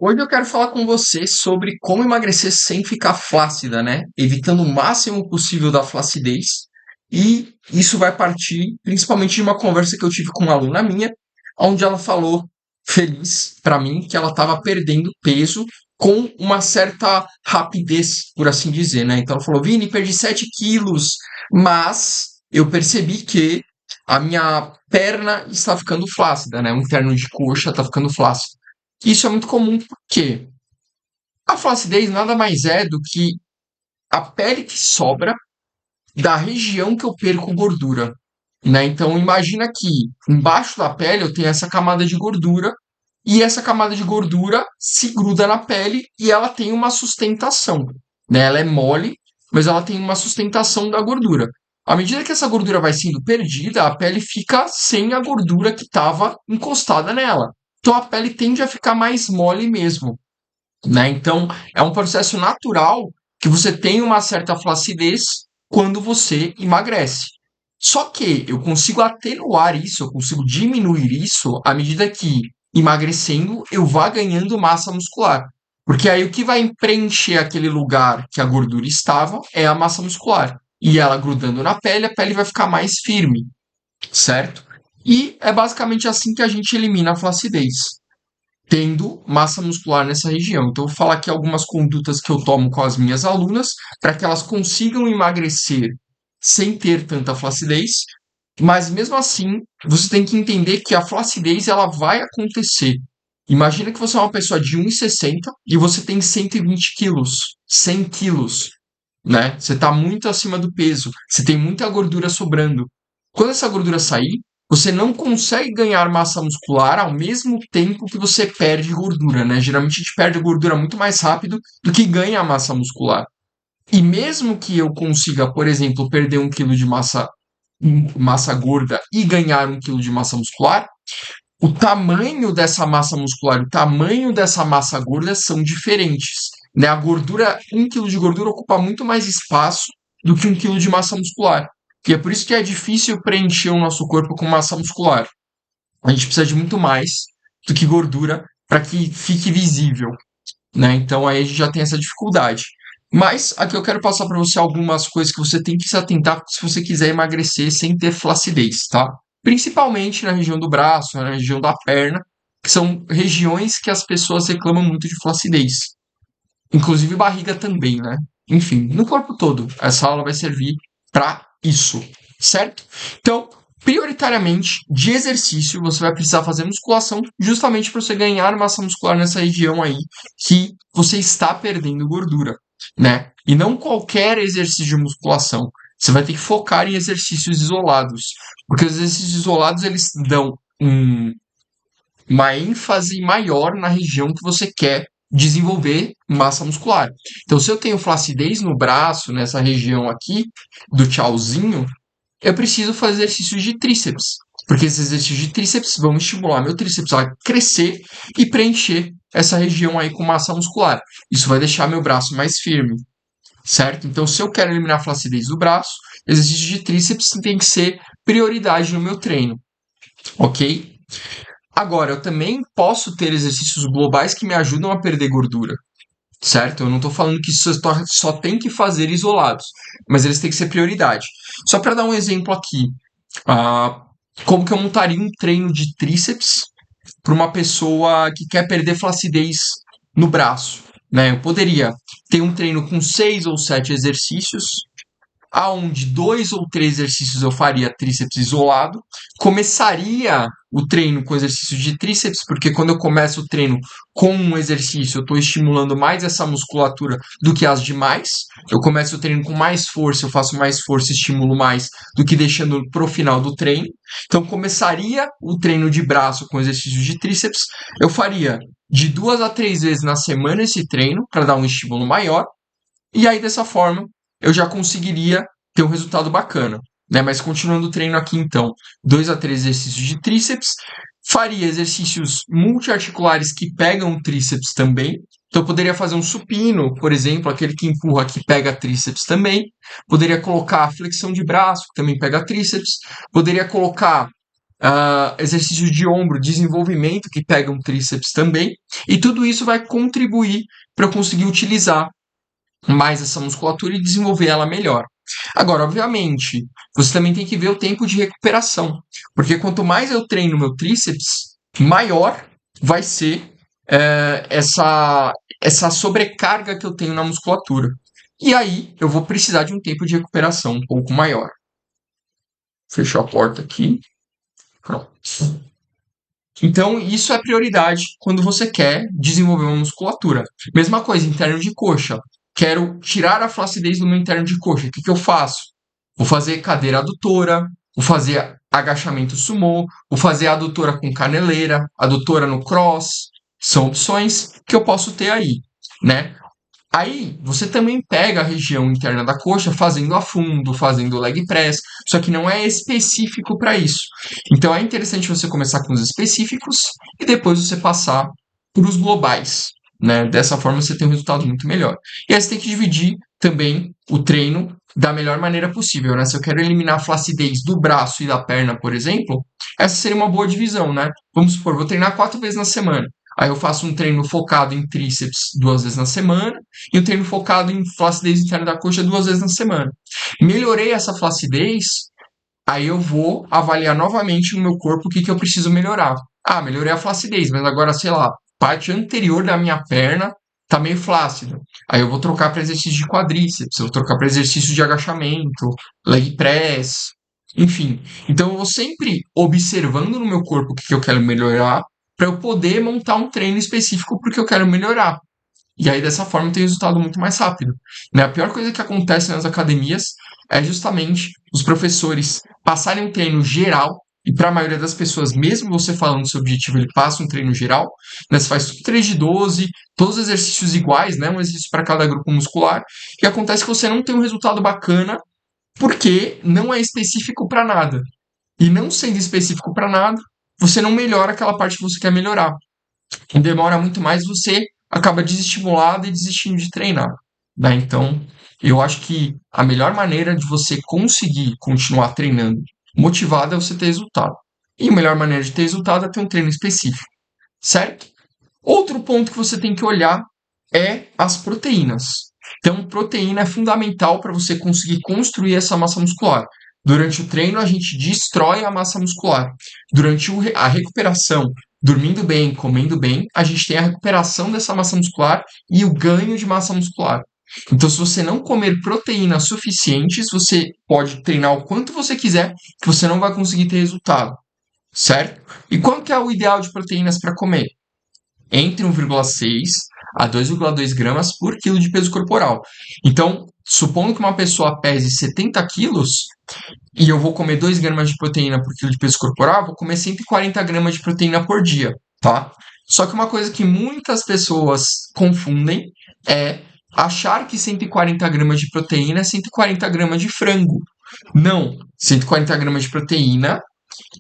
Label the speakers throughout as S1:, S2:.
S1: Hoje eu quero falar com você sobre como emagrecer sem ficar flácida, né? Evitando o máximo possível da flacidez. E isso vai partir principalmente de uma conversa que eu tive com uma aluna minha, onde ela falou feliz para mim que ela estava perdendo peso com uma certa rapidez, por assim dizer, né? Então ela falou: Vini, perdi 7 quilos, mas eu percebi que a minha perna está ficando flácida, né? O interno de coxa está ficando flácido. Isso é muito comum porque a flacidez nada mais é do que a pele que sobra da região que eu perco gordura, né? Então imagina que embaixo da pele eu tenho essa camada de gordura e essa camada de gordura se gruda na pele e ela tem uma sustentação, né? Ela é mole, mas ela tem uma sustentação da gordura. À medida que essa gordura vai sendo perdida, a pele fica sem a gordura que estava encostada nela. Então a pele tende a ficar mais mole mesmo, né? Então, é um processo natural que você tem uma certa flacidez quando você emagrece. Só que eu consigo atenuar isso, eu consigo diminuir isso à medida que, emagrecendo, eu vá ganhando massa muscular. Porque aí o que vai preencher aquele lugar que a gordura estava é a massa muscular. E ela grudando na pele, a pele vai ficar mais firme, certo? E é basicamente assim que a gente elimina a flacidez, tendo massa muscular nessa região. Então, eu vou falar aqui algumas condutas que eu tomo com as minhas alunas para que elas consigam emagrecer sem ter tanta flacidez, mas mesmo assim, você tem que entender que a flacidez ela vai acontecer. Imagina que você é uma pessoa de 1,60 e você tem 120 quilos, 100 quilos, né? Você está muito acima do peso, você tem muita gordura sobrando. Quando essa gordura sair, você não consegue ganhar massa muscular ao mesmo tempo que você perde gordura, né? Geralmente a gente perde gordura muito mais rápido do que ganha massa muscular. E mesmo que eu consiga, por exemplo, perder 1 quilo de massa gorda e ganhar 1 quilo de massa muscular, o tamanho dessa massa muscular, o tamanho dessa massa gorda são diferentes, né? A gordura, 1 quilo de gordura ocupa muito mais espaço do que 1 quilo de massa muscular. E é por isso que é difícil preencher o nosso corpo com massa muscular. A gente precisa de muito mais do que gordura para que fique visível, né? Então aí a gente já tem essa dificuldade. Mas aqui eu quero passar para você algumas coisas que você tem que se atentar se você quiser emagrecer sem ter flacidez, tá? Principalmente na região do braço, na região da perna, que são regiões que as pessoas reclamam muito de flacidez. Inclusive barriga também, né? Enfim, no corpo todo. Essa aula vai servir para isso, certo? Então, prioritariamente, de exercício, você vai precisar fazer musculação justamente para você ganhar massa muscular nessa região aí que você está perdendo gordura, né? E não qualquer exercício de musculação. Você vai ter que focar em exercícios isolados, porque os exercícios isolados eles dão uma ênfase maior na região que você quer desenvolver massa muscular. Então, se eu tenho flacidez no braço, nessa região aqui, do tchauzinho, eu preciso fazer exercícios de tríceps. Porque esses exercícios de tríceps vão estimular meu tríceps a crescer e preencher essa região aí com massa muscular. Isso vai deixar meu braço mais firme, certo? Então, se eu quero eliminar a flacidez do braço, exercício de tríceps tem que ser prioridade no meu treino, ok? Agora, eu também posso ter exercícios globais que me ajudam a perder gordura, certo? Eu não estou falando que isso só tem que fazer isolados, mas eles têm que ser prioridade. Só para dar um exemplo aqui, ah, como que eu montaria um treino de tríceps para uma pessoa que quer perder flacidez no braço, né? Eu poderia ter um treino com 6 ou 7 exercícios, aonde 2 ou 3 exercícios eu faria tríceps isolado, começaria o treino com exercício de tríceps, porque quando eu começo o treino com um exercício, eu estou estimulando mais essa musculatura do que as demais. Eu começo o treino com mais força, eu faço mais força, estimulo mais do que deixando pro final do treino. Então começaria o treino de braço com exercício de tríceps, eu faria de 2 a 3 vezes na semana esse treino para dar um estímulo maior. E aí, dessa forma, eu já conseguiria ter um resultado bacana, né? Mas continuando o treino aqui, então, 2 a 3 exercícios de tríceps, faria exercícios multiarticulares que pegam tríceps também. Então, eu poderia fazer um supino, por exemplo, aquele que empurra que pega tríceps também. Poderia colocar a flexão de braço, que também pega tríceps. Poderia colocar exercícios de ombro, desenvolvimento que pegam tríceps também, e tudo isso vai contribuir para eu conseguir utilizar mais essa musculatura e desenvolver ela melhor. Agora, obviamente, você também tem que ver o tempo de recuperação, porque quanto mais eu treino meu tríceps, maior vai ser essa sobrecarga que eu tenho na musculatura. E aí eu vou precisar de um tempo de recuperação um pouco maior. Fechou a porta aqui. Pronto. Então, isso é prioridade quando você quer desenvolver uma musculatura. Mesma coisa, interno de coxa. Quero tirar a flacidez do meu interno de coxa. O que eu faço? Vou fazer cadeira adutora, vou fazer agachamento sumô, vou fazer adutora com caneleira, adutora no cross. São opções que eu posso ter aí, né? Aí você também pega a região interna da coxa fazendo afundo, fazendo leg press, só que não é específico para isso. Então é interessante você começar com os específicos e depois você passar para os globais, né? Dessa forma você tem um resultado muito melhor. E aí você tem que dividir também o treino da melhor maneira possível, né? Se eu quero eliminar a flacidez do braço e da perna, por exemplo, essa seria uma boa divisão, né? Vamos supor, vou treinar 4 vezes na semana. Aí eu faço um treino focado em tríceps 2 vezes na semana e um treino focado em flacidez interna da coxa 2 vezes na semana. Melhorei essa flacidez, aí eu vou avaliar novamente no meu corpo o que eu preciso melhorar. Ah, melhorei a flacidez, mas agora, sei lá, parte anterior da minha perna tá meio flácida. Aí eu vou trocar para exercício de quadríceps, eu vou trocar para exercício de agachamento, leg press, enfim. Então eu vou sempre observando no meu corpo o que eu quero melhorar para eu poder montar um treino específico porque eu quero melhorar. E aí, dessa forma, tem resultado muito mais rápido. Né? A pior coisa que acontece nas academias é justamente os professores passarem um treino geral, e para a maioria das pessoas, mesmo você falando seu objetivo, ele passa um treino geral, né? Você faz tudo 3 de 12, todos os exercícios iguais, né? Um exercício para cada grupo muscular, e acontece que você não tem um resultado bacana porque não é específico para nada. E não sendo específico para nada, você não melhora aquela parte que você quer melhorar. Demora muito mais, você acaba desestimulado e desistindo de treinar. Né? Então, eu acho que a melhor maneira de você conseguir continuar treinando motivado é você ter resultado. E a melhor maneira de ter resultado é ter um treino específico, certo? Outro ponto que você tem que olhar é as proteínas. Então, proteína é fundamental para você conseguir construir essa massa muscular. Durante o treino, a gente destrói a massa muscular. Durante a recuperação, dormindo bem, comendo bem, a gente tem a recuperação dessa massa muscular e o ganho de massa muscular. Então, se você não comer proteínas suficientes, você pode treinar o quanto você quiser, que você não vai conseguir ter resultado, certo? E quanto que é o ideal de proteínas para comer? Entre 1,6 a 2,2 gramas por quilo de peso corporal. Então, supondo que uma pessoa pese 70 quilos e eu vou comer 2 gramas de proteína por quilo de peso corporal, vou comer 140 gramas de proteína por dia, tá? Só que uma coisa que muitas pessoas confundem é achar que 140 gramas de proteína é 140 gramas de frango. Não, 140 gramas de proteína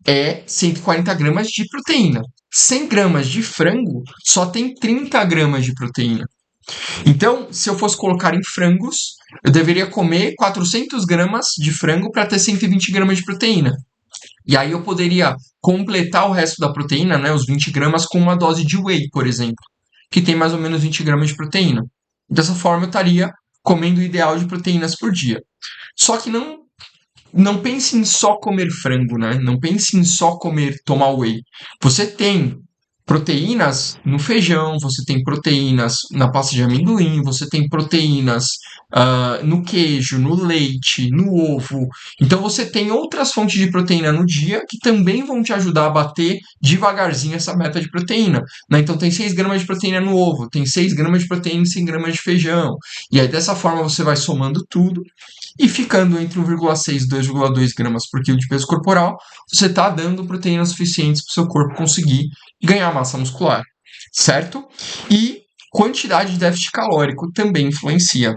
S1: é 140 gramas de proteína. 100 gramas de frango só tem 30 gramas de proteína. Então, se eu fosse colocar em frangos, eu deveria comer 400 gramas de frango para ter 120 gramas de proteína. E aí eu poderia completar o resto da proteína, né, os 20 gramas, com uma dose de whey, por exemplo, que tem mais ou menos 20 gramas de proteína. Dessa forma, eu estaria comendo o ideal de proteínas por dia. Só que não pense em só comer frango, né? Não pense em só tomar whey. Você tem proteínas no feijão, você tem proteínas na pasta de amendoim, você tem proteínas no queijo, no leite, no ovo. Então você tem outras fontes de proteína no dia que também vão te ajudar a bater devagarzinho essa meta de proteína. Né? Então tem 6 gramas de proteína no ovo, tem 6 gramas de proteína e 100 gramas de feijão. E aí dessa forma você vai somando tudo e ficando entre 1,6 e 2,2 gramas por quilo de peso corporal, você está dando proteínas suficientes para o seu corpo conseguir ganhar massa muscular, certo? E quantidade de déficit calórico também influencia.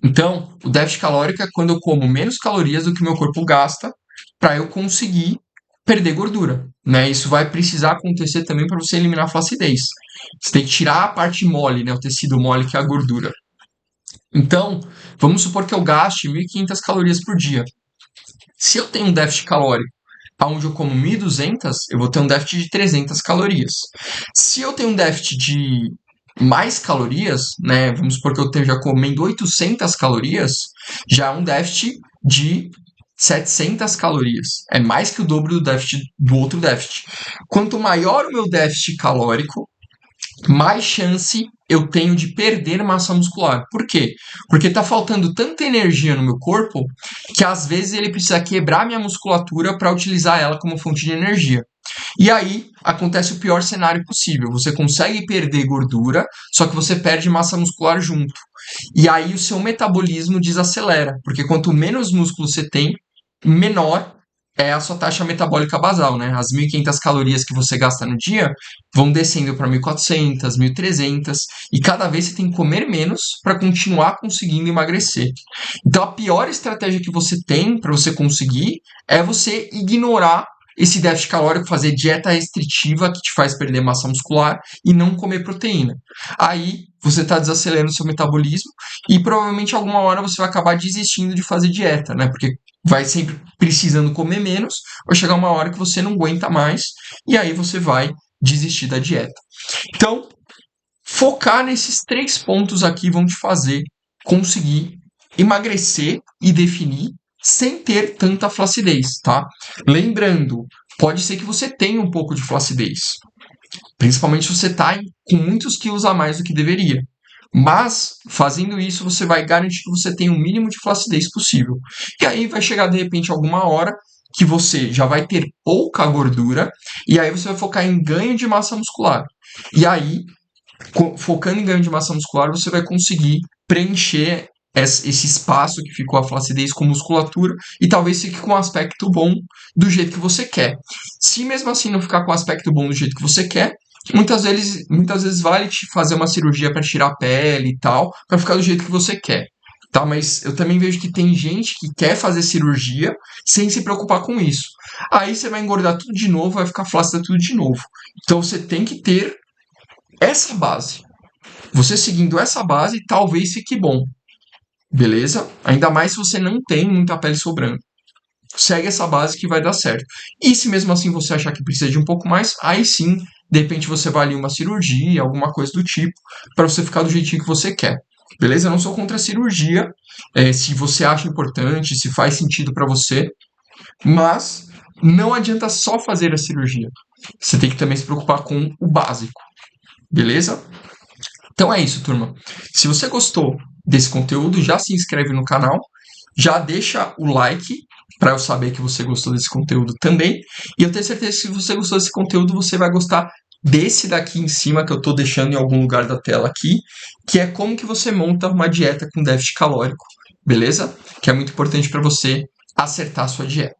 S1: Então, o déficit calórico é quando eu como menos calorias do que o meu corpo gasta para eu conseguir perder gordura, né? Isso vai precisar acontecer também para você eliminar a flacidez. Você tem que tirar a parte mole, né? O tecido mole que é a gordura. Então, vamos supor que eu gaste 1.500 calorias por dia. Se eu tenho um déficit calórico onde eu como 1.200, eu vou ter um déficit de 300 calorias. Se eu tenho um déficit de mais calorias, né, vamos supor que eu esteja comendo 800 calorias, já é um déficit de 700 calorias. É mais que o dobro do déficit do outro déficit. Quanto maior o meu déficit calórico, mais chance eu tenho de perder massa muscular. Por quê? Porque está faltando tanta energia no meu corpo que às vezes ele precisa quebrar minha musculatura para utilizar ela como fonte de energia. E aí acontece o pior cenário possível. Você consegue perder gordura, só que você perde massa muscular junto. E aí o seu metabolismo desacelera, porque quanto menos músculo você tem, menor é a sua taxa metabólica basal, né? As 1.500 calorias que você gasta no dia vão descendo para 1.400, 1.300, e cada vez você tem que comer menos para continuar conseguindo emagrecer. Então a pior estratégia que você tem para você conseguir é você ignorar esse déficit calórico, fazer dieta restritiva que te faz perder massa muscular e não comer proteína. Aí você está desacelerando o seu metabolismo e provavelmente alguma hora você vai acabar desistindo de fazer dieta, né? Porque vai sempre precisando comer menos, vai chegar uma hora que você não aguenta mais e aí você vai desistir da dieta. Então, focar nesses 3 pontos aqui vão te fazer conseguir emagrecer e definir sem ter tanta flacidez, tá? Lembrando, pode ser que você tenha um pouco de flacidez, principalmente se você está com muitos quilos a mais do que deveria. Mas, fazendo isso, você vai garantir que você tem o mínimo de flacidez possível. E aí vai chegar, de repente, alguma hora que você já vai ter pouca gordura, e aí você vai focar em ganho de massa muscular. E aí, focando em ganho de massa muscular, você vai conseguir preencher esse espaço que ficou a flacidez com musculatura e talvez fique com um aspecto bom do jeito que você quer. Se mesmo assim não ficar com um aspecto bom do jeito que você quer, muitas vezes vale te fazer uma cirurgia para tirar a pele e tal, para ficar do jeito que você quer. Tá, mas eu também vejo que tem gente que quer fazer cirurgia sem se preocupar com isso. Aí você vai engordar tudo de novo, vai ficar flácida tudo de novo. Então você tem que ter essa base. Você seguindo essa base, talvez fique bom. Beleza? Ainda mais se você não tem muita pele sobrando. Segue essa base que vai dar certo. E se mesmo assim você achar que precisa de um pouco mais, aí sim, de repente você vai ali uma cirurgia, alguma coisa do tipo, para você ficar do jeitinho que você quer. Beleza? Eu não sou contra a cirurgia, se você acha importante, se faz sentido para você, mas não adianta só fazer a cirurgia. Você tem que também se preocupar com o básico. Beleza? Então é isso, turma. Se você gostou desse conteúdo, já se inscreve no canal, já deixa o like para eu saber que você gostou desse conteúdo também. E eu tenho certeza que se você gostou desse conteúdo, você vai gostar desse daqui em cima, que eu estou deixando em algum lugar da tela aqui, que é como que você monta uma dieta com déficit calórico, beleza? Que é muito importante para você acertar a sua dieta.